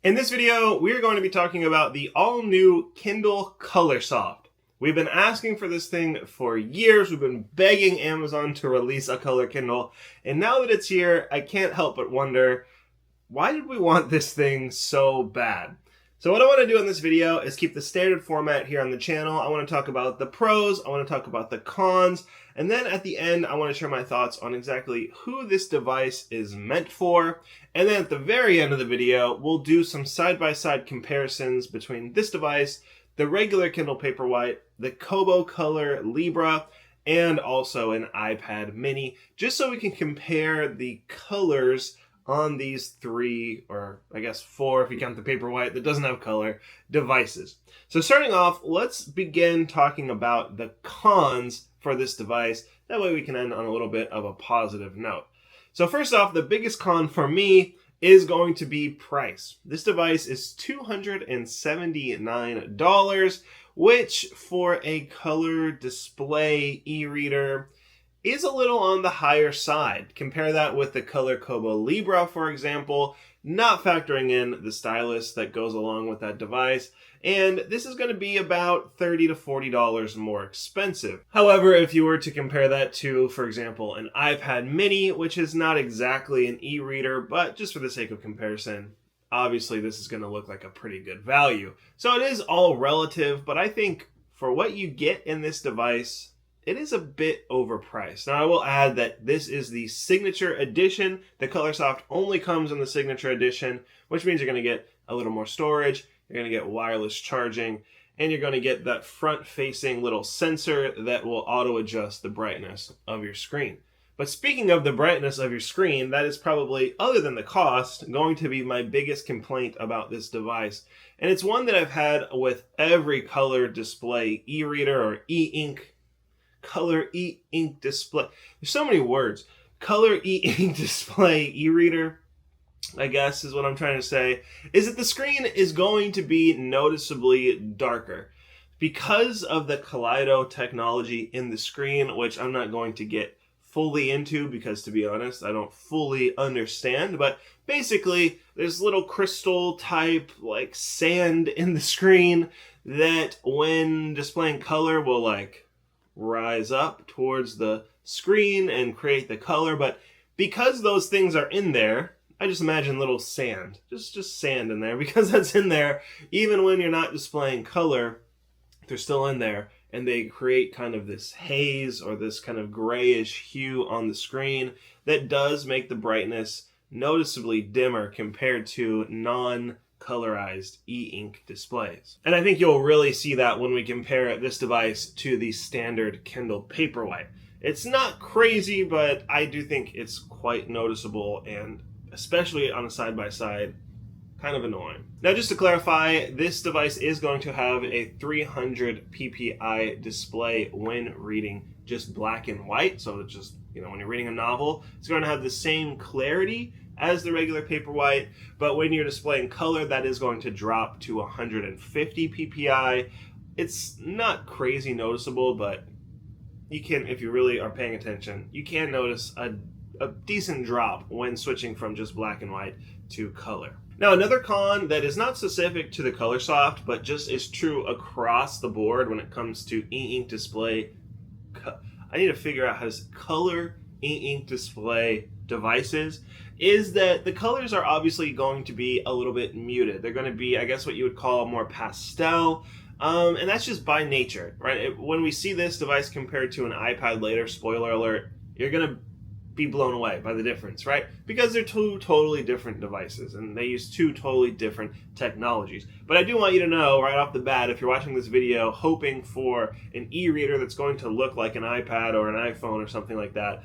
In this video, we're going to be talking about the all-new Kindle Colorsoft. We've been asking for this thing for years. We've been begging Amazon to release a color Kindle, and now that it's here, I can't help but wonder, why did we want this thing so bad? So what I want to do in this video is keep the standard format here on the channel. I want to talk about the pros, I want to talk about the cons, and then at the end, I want to share my thoughts on exactly who this device is meant for. And then at the very end of the video, we'll do some side-by-side comparisons between this device, the regular Kindle Paperwhite, the Kobo Color Libra, and also an iPad mini, just so we can compare the colors on these three, or I guess four if you count the Paperwhite that doesn't have color, devices. So starting off, let's begin talking about the cons for this device. That way we can end on a little bit of a positive note. So first off, the biggest con for me is going to be price. This device is $279, which for a color display e-reader is a little on the higher side. Compare that with the Color Kobo Libra, for example, not factoring in the stylus that goes along with that device. And this is going to be about $30 to $40 more expensive. However, if you were to compare that to, for example, an iPad mini, which is not exactly an e-reader, but just for the sake of comparison, obviously this is going to look like a pretty good value. So it is all relative, but I think for what you get in this device, it is a bit overpriced. Now, I will add that this is the Signature Edition. The Colorsoft only comes in the Signature Edition, which means you're going to get a little more storage, you're going to get wireless charging, and you're going to get that front-facing little sensor that will auto-adjust the brightness of your screen. But speaking of the brightness of your screen, that is probably, other than the cost, going to be my biggest complaint about this device. And it's one that I've had with every color display e-reader or e-ink color e-ink display. There's so many words. Color e-ink display e-reader, I guess is what I'm trying to say, is that the screen is going to be noticeably darker. Because of the Kaleido technology in the screen, which I'm not going to get fully into because, to be honest, I don't fully understand, but basically there's little crystal type like sand in the screen that when displaying color will like rise up towards the screen and create the color. But because those things are in there, I just imagine little sand, just sand in there, because that's in there even when you're not displaying color. They're still in there, and they create kind of this haze or this kind of grayish hue on the screen that does make the brightness noticeably dimmer compared to non-colorized e-ink displays. And I think you'll really see that when we compare this device to the standard Kindle Paperwhite. It's not crazy, but I do think it's quite noticeable, and especially on a side-by-side, kind of annoying. Now, just to clarify, this device is going to have a 300 ppi display when reading just black and white. So it's just, when you're reading a novel, it's going to have the same clarity as the regular Paperwhite, but when you're displaying color, that is going to drop to 150 ppi. It's not crazy noticeable, but you can, if you really are paying attention, you can notice a decent drop when switching from just black and white to color. Now, another con that is not specific to the Colorsoft, but just is true across the board when it comes to e-ink display, I need to figure out how to color e-ink display devices, is that the colors are obviously going to be a little bit muted. They're going to be, I guess, what you would call more pastel, and that's just by nature, right? When we see this device compared to an iPad later, spoiler alert, you're going to be blown away by the difference, right? Because they're two totally different devices, and they use two totally different technologies. But I do want you to know right off the bat, if you're watching this video hoping for an e-reader that's going to look like an iPad or an iPhone or something like that,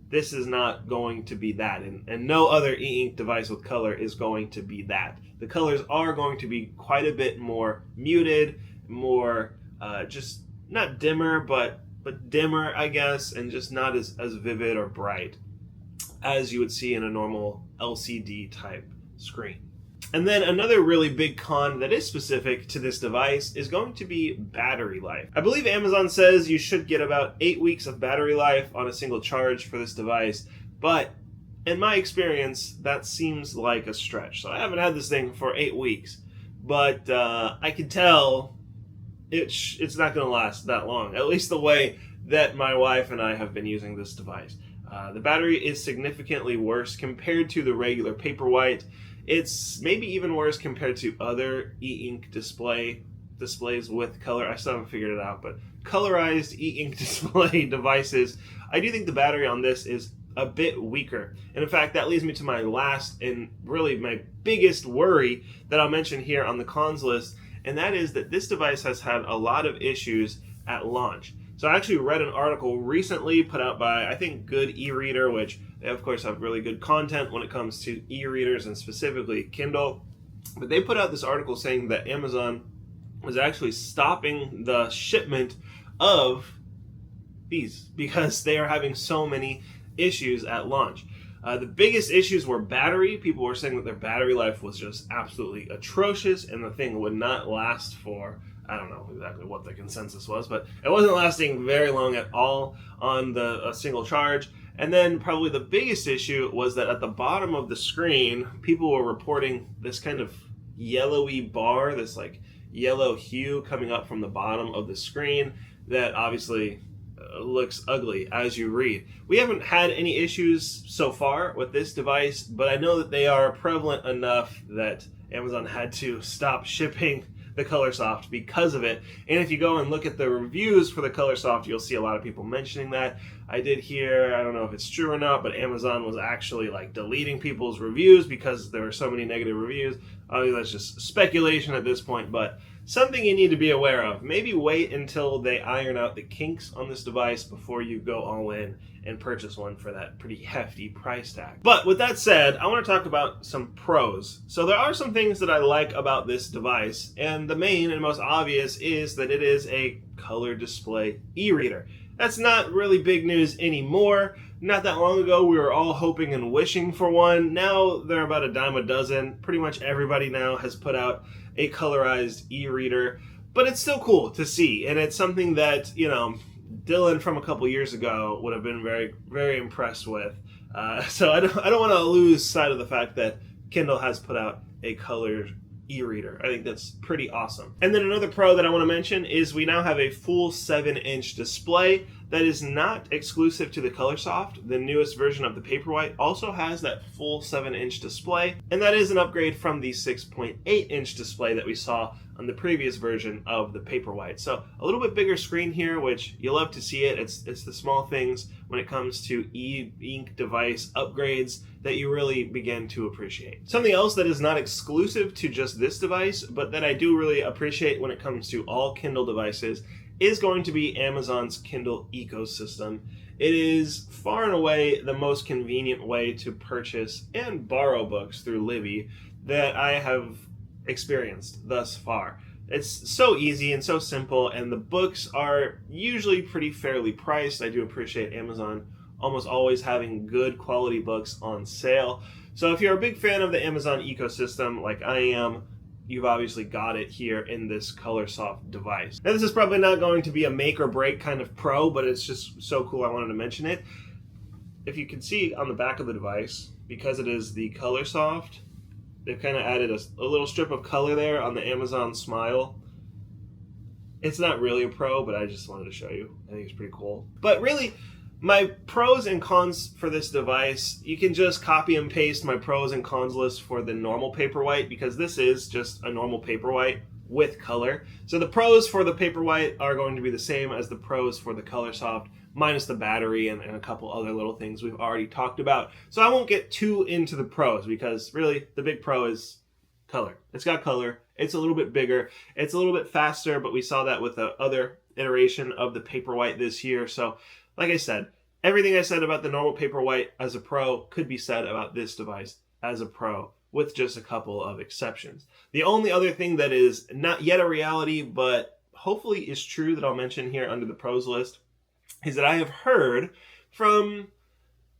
this is not going to be that, and no other e-ink device with color is going to be that. The colors are going to be quite a bit more muted, more just not dimmer, but dimmer, I guess, and just not as vivid or bright as you would see in a normal LCD type screen. And then another really big con that is specific to this device is going to be battery life. I believe Amazon says you should get about 8 weeks of battery life on a single charge for this device, but in my experience, that seems like a stretch. So I haven't had this thing for 8 weeks, but I can tell it's not going to last that long, at least the way that my wife and I have been using this device. The battery is significantly worse compared to the regular paperwhite. It's maybe even worse compared to other e-ink displays with color. I still haven't figured it out, but colorized e-ink display devices, I do think the battery on this is a bit weaker. And in fact, that leads me to my last and really my biggest worry that I'll mention here on the cons list, and that is that this device has had a lot of issues at launch. So I actually read an article recently put out by, I think, Good e-reader, which they of course have really good content when it comes to e-readers and specifically Kindle. But they put out this article saying that Amazon was actually stopping the shipment of these because they are having so many issues at launch. The biggest issues were battery. People were saying that their battery life was just absolutely atrocious and the thing would not last for, I don't know exactly what the consensus was, but it wasn't lasting very long at all on a single charge. And then probably the biggest issue was that at the bottom of the screen, people were reporting this kind of yellowy bar, this like yellow hue coming up from the bottom of the screen that obviously looks ugly as you read. We haven't had any issues so far with this device, but I know that they are prevalent enough that Amazon had to stop shipping the Colorsoft because of it. And if you go and look at the reviews for the Colorsoft, you'll see a lot of people mentioning that. I did hear, I don't know if it's true or not, but Amazon was actually like deleting people's reviews because there were so many negative reviews. Obviously, that's just speculation at this point, but something you need to be aware of. Maybe wait until they iron out the kinks on this device before you go all in and purchase one for that pretty hefty price tag. But with that said, I want to talk about some pros. So there are some things that I like about this device, and the main and most obvious is that it is a color display e-reader. That's not really big news anymore. Not that long ago, we were all hoping and wishing for one. Now they're about a dime a dozen. Pretty much everybody now has put out a colorized e-reader, but it's still cool to see, and it's something that, you know, Dylan from a couple years ago would have been very, very impressed with. So I don't want to lose sight of the fact that Kindle has put out a color e-reader. I think that's pretty awesome. And then another pro that I want to mention is we now have a full 7-inch display that is not exclusive to the Colorsoft. The newest version of the paperwhite also has that full 7-inch display, and that is an upgrade from the 6.8-inch display that we saw on the previous version of the paperwhite. So a little bit bigger screen here, which you love to see it. It's the small things when it comes to e-ink device upgrades that you really begin to appreciate. Something else that is not exclusive to just this device, but that I do really appreciate when it comes to all Kindle devices, is going to be Amazon's Kindle ecosystem. It is far and away the most convenient way to purchase and borrow books through Libby that I have experienced thus far. It's so easy and so simple, and the books are usually pretty fairly priced. I do appreciate Amazon almost always having good quality books on sale. So if you're a big fan of the Amazon ecosystem like I am, you've obviously got it here in this Colorsoft device. Now, this is probably not going to be a make or break kind of pro, but it's just so cool I wanted to mention it. If you can see on the back of the device, because it is the Colorsoft, they've kind of added a little strip of color there on the Amazon smile. It's not really a pro, but I just wanted to show you. I think it's pretty cool. But really, my pros and cons for this device, you can just copy and paste my pros and cons list for the normal paperwhite, because this is just a normal paperwhite with color. So the pros for the paperwhite are going to be the same as the pros for the Colorsoft, minus the battery and a couple other little things we've already talked about. So I won't get too into the pros, because really the big pro is color. It's got color. It's a little bit bigger. It's a little bit faster, but we saw that with the other iteration of the paperwhite this year. So like I said, everything I said about the normal paperwhite as a pro could be said about this device as a pro, with just a couple of exceptions. The only other thing that is not yet a reality, but hopefully is true, that I'll mention here under the pros list, is that I have heard from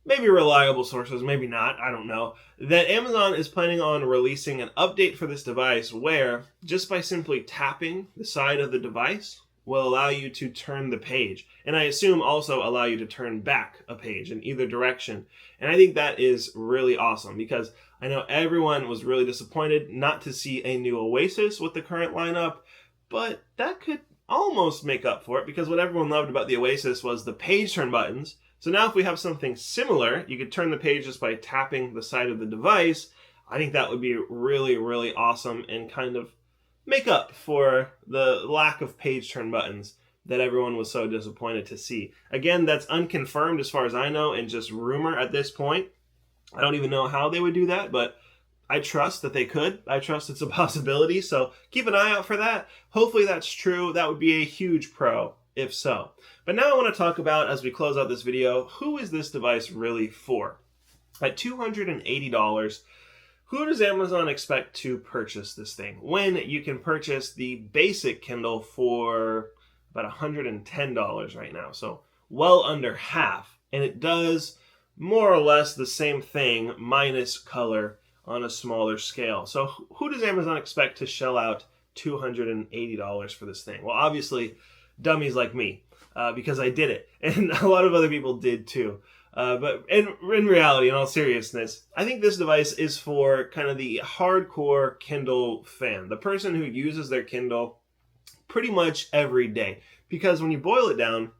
maybe reliable sources, maybe not, I don't know, that Amazon is planning on releasing an update for this device where just by simply tapping the side of the device will allow you to turn the page. And I assume also allow you to turn back a page in either direction. And I think that is really awesome because I know everyone was really disappointed not to see a new Oasis with the current lineup, but that could almost make up for it because what everyone loved about the Oasis was the page turn buttons. So now if we have something similar, you could turn the page just by tapping the side of the device. I think that would be really, really awesome and kind of make up for the lack of page turn buttons that everyone was so disappointed to see. Again, that's unconfirmed as far as I know and just rumor at this point. I don't even know how they would do that, but I trust that they could. I trust it's a possibility, so keep an eye out for that. Hopefully that's true. That would be a huge pro if so. But now I want to talk about, as we close out this video, who is this device really for? At $280, who does Amazon expect to purchase this thing when you can purchase the basic Kindle for about $110 right now? So well under half. And it does more or less the same thing minus color on a smaller scale. So who does Amazon expect to shell out $280 for this thing? Well, obviously, dummies like me, because I did it, and a lot of other people did too. But in reality, in all seriousness, I think this device is for kind of the hardcore Kindle fan, the person who uses their Kindle pretty much every day. Because when you boil it down,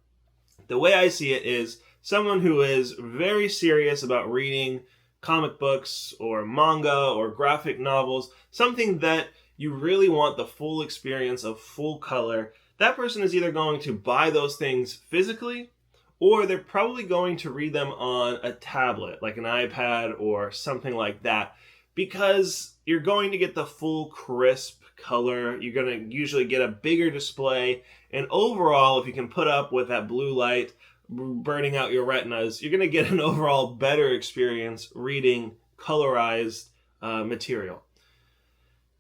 the way I see it is someone who is very serious about reading comic books or manga or graphic novels, something that you really want the full experience of full color. That person is either going to buy those things physically, or they're probably going to read them on a tablet, like an iPad or something like that, because you're going to get the full crisp color. You're going to usually get a bigger display, and overall, if you can put up with that blue light burning out your retinas, you're going to get an overall better experience reading colorized material.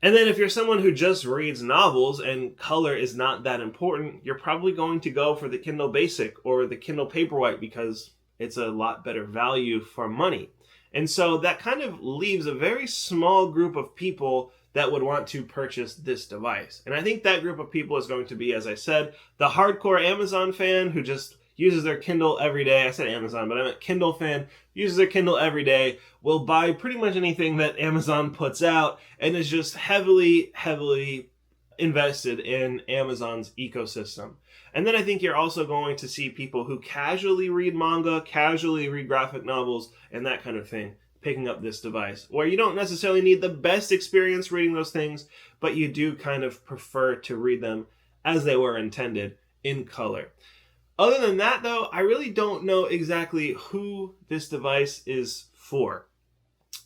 And then if you're someone who just reads novels and color is not that important, you're probably going to go for the Kindle Basic or the Kindle Paperwhite because it's a lot better value for money. And so that kind of leaves a very small group of people that would want to purchase this device. And I think that group of people is going to be, as I said, the hardcore Amazon fan who just uses their Kindle every day. I said Amazon, but I meant Kindle fan, uses their Kindle every day, will buy pretty much anything that Amazon puts out, and is just heavily, heavily invested in Amazon's ecosystem. And then I think you're also going to see people who casually read manga, casually read graphic novels, and that kind of thing, picking up this device, where you don't necessarily need the best experience reading those things, but you do kind of prefer to read them as they were intended in color. Other than that, though, I really don't know exactly who this device is for.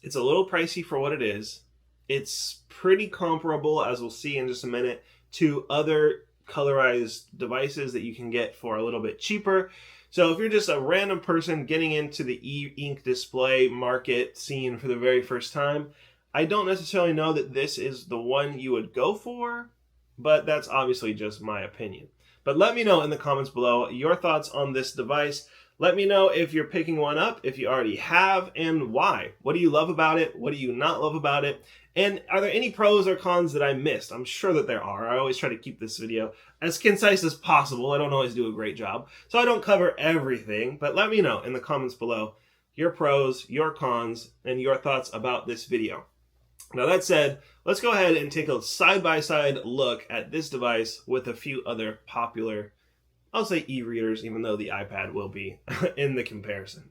It's a little pricey for what it is. It's pretty comparable, as we'll see in just a minute, to other colorized devices that you can get for a little bit cheaper. So if you're just a random person getting into the e-ink display market scene for the very first time, I don't necessarily know that this is the one you would go for, but that's obviously just my opinion. But let me know in the comments below your thoughts on this device. Let me know if you're picking one up, if you already have, and why. What do you love about it? What do you not love about it? And are there any pros or cons that I missed? I'm sure that there are. I always try to keep this video as concise as possible. I don't always do a great job, so I don't cover everything. But let me know in the comments below your pros, your cons, and your thoughts about this video. Now that said, let's go ahead and take a side-by-side look at this device with a few other popular, I'll say e-readers, even though the iPad will be in the comparison.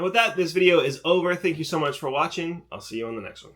with that, this video is over. Thank you so much for watching. I'll see you on the next one.